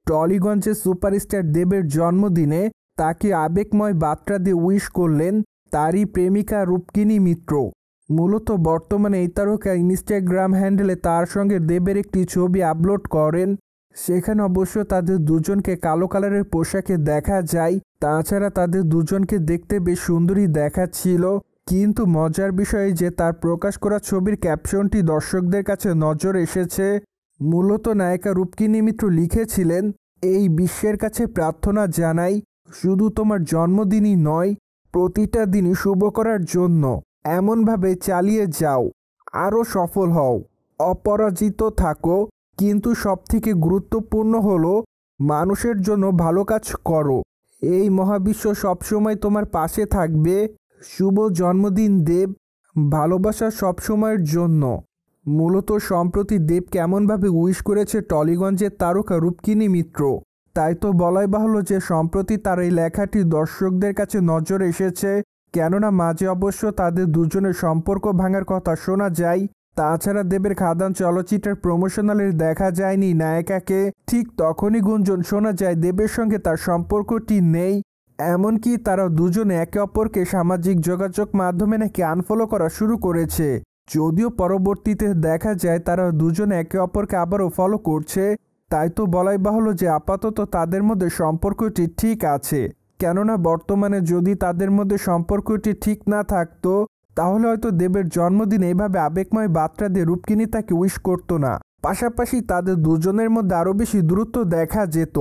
টলিগঞ্জের superstar দেবের জন্মদিনে তাকে আবেগময় বার্তা দিয়ে উইশ করলেন তারই প্রেমিকা রূপকিনী মিত্র। মূলত বর্তমানে এই তারকা ইনস্টাগ্রাম হ্যান্ডেলে তার সঙ্গে দেবের একটি ছবি আপলোড করেন। সেখানে অবশ্য তাদের দুজনকে কালো কালারের পোশাকে দেখা যায়। তাছাড়া তাদের দুজনকে দেখতে বেশ সুন্দরী দেখাচ্ছিল। কিন্তু মজার বিষয় যে তার প্রকাশ করা ছবির ক্যাপশনটি দর্শকদের কাছে নজর এসেছে। মূলত নায়িকা রূপকিনী মিত্র লিখেছিলেন, এই বিশ্বের কাছে প্রার্থনা জানাই শুধু তোমার জন্মদিনই নয়, প্রতিটা দিনই শুভ করার জন্য এমনভাবে চালিয়ে যাও, আরও সফল হও, অপরাজিত থাকো, কিন্তু সবথেকে গুরুত্বপূর্ণ হলো মানুষের জন্য ভালো কাজ করো। এই মহাবিশ্ব সবসময় তোমার পাশে থাকবে। শুভ জন্মদিন দেব, ভালোবাসা সবসময়ের জন্য। মূলত সম্প্রতি দেব কেমনভাবে উইশ করেছে টলিগঞ্জের তারকা রূপকিনী মিত্র, তাই তো বলাই বাহুল্য যে সম্প্রতি তার এই লেখাটি দর্শকদের কাছে নজর এসেছে। কেননা মাঝে অবশ্য তাদের দুজনের সম্পর্ক ভাঙার কথা শোনা যায়। তাছাড়া দেবের খাদান চলচ্চিত্রের প্রমোশনালে দেখা যায়নি নায়িকাকে। ঠিক তখনই গুঞ্জন শোনা যায় দেবের সঙ্গে তার সম্পর্কটি নেই। এমনকি তারা দুজনে একে অপরকে সামাজিক যোগাযোগ মাধ্যমে নাকি আনফলো করা শুরু করেছে। যদিও পরবর্তীতে দেখা যায় তারা দুজনে একে অপরকে আবারও ফলো করছে। তাই তো বলাই বাহুল্য যে আপাতত তাদের মধ্যে সম্পর্কটি ঠিক আছে। কেননা বর্তমানে যদি তাদের মধ্যে সম্পর্কটি ঠিক না থাকতো তাহলে হয়তো দেবের জন্মদিনে এভাবে আবেগময় বার্তা দিয়ে রূপকিনী তাকে উইশ করতো না। পাশাপাশি তাদের দুজনের মধ্যে আরও বেশি দূরত্ব দেখা যেত।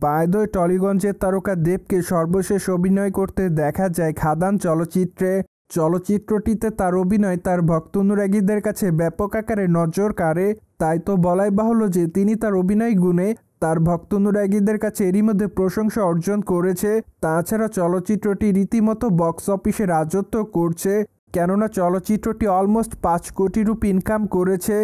বাই দ্য ওয়ে, টলিগঞ্জের তারকা দেবকে সর্বশেষ অভিনয় করতে দেখা যায় খাদান চলচ্চিত্রে। চলচ্চিত্রটিতে তার অভিনয় তার ভক্ত অনুরাগীদের কাছে ব্যাপক আকারে নজর কাড়ে। তাই তো বলাই বাহুল্য যে তিনি তার অভিনয় গুণে তার ভক্ত অনুরাগীদের কাছে এরই মধ্যে প্রশংসা অর্জন করেছে। তাছাড়া চলচ্চিত্রটি রীতিমতো বক্স অফিসে রাজত্ব করছে। কেননা চলচ্চিত্রটি অলমোস্ট 5 কোটি রুপি ইনকাম করেছে।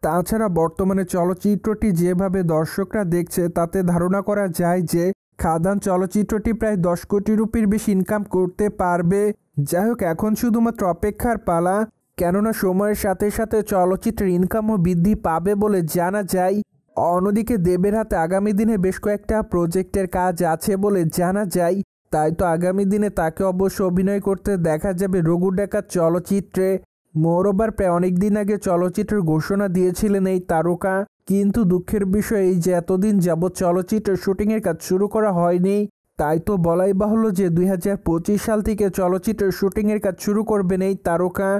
তাছাড়া বর্তমানে চলচ্চিত্রটি যেভাবে দর্শকরা দেখছে তাতে ধারণা করা যায় যে খাদান চলচ্চিত্রটি প্রায় 10 কোটি রুপির বেশি ইনকাম করতে পারবে। যাই হোক, এখন শুধুমাত্র অপেক্ষার পালা। কেননা সময়ের সাথে সাথে চলচ্চিত্রের ইনকামও বৃদ্ধি পাবে বলে জানা যায়। অন্যদিকে দেবের হাতে আগামী দিনে বেশ কয়েকটা প্রজেক্টের কাজ আছে বলে জানা যায়। তাই তো আগামী দিনে তাকে অবশ্য অভিনয় করতে দেখা যাবে রঘু ডাকাত চলচ্চিত্রে। মোরওভার প্রায় অনেকদিন আগে চলচ্চিত্রের ঘোষণা দিয়েছিলেন এই তারকা। কিন্তু দুঃখের বিষয় এই যে এতদিন যাবৎ চলচ্চিত্রের শুটিংয়ের কাজ শুরু করা হয়নি। তাই তো বলাই বাহুল্য যে 2025 সাল থেকে চলচ্চিত্রের শুটিংয়ের কাজ শুরু করবেন এই তারকা।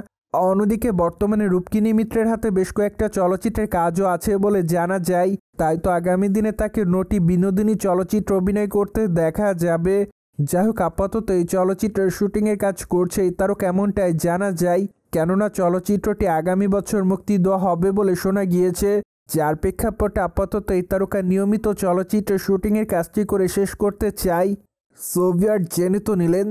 অন্যদিকে বর্তমানে রূপকিনী মিত্রের হাতে বেশ কয়েকটা চলচ্চিত্রের কাজও আছে বলে জানা যায়। তাই তো আগামী দিনে তাকে নটি বিনোদিনী চলচ্চিত্র অভিনয় করতে দেখা যাবে। যাই হোক, আপাতত এই চলচ্চিত্রের শুটিংয়ের কাজ করছে এই তারকা এমনটাই জানা যায়। কেননা চলচ্চিত্রটি আগামী বছর মুক্তি দেওয়া হবে বলে শোনা গিয়েছে। যার প্রেক্ষাপটে আপাতত এই তারকা নিয়মিত চলচ্চিত্রের শুটিংয়ের কাজটি করে শেষ করতে চাই। সোভিয়েট জেনে তো নিলেন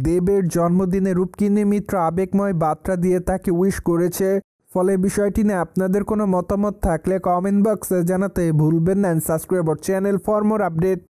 দেবের জন্মদিনে রূপকিনী মিত্র আবেগময় বার্তা দিয়ে তাকে উইশ করেছে। ফলে বিষয়টি নিয়ে আপনাদের কোনো মতামত থাকলে কমেন্ট বক্সে জানাতে ভুলবেন না। Subscribe our channel for more update.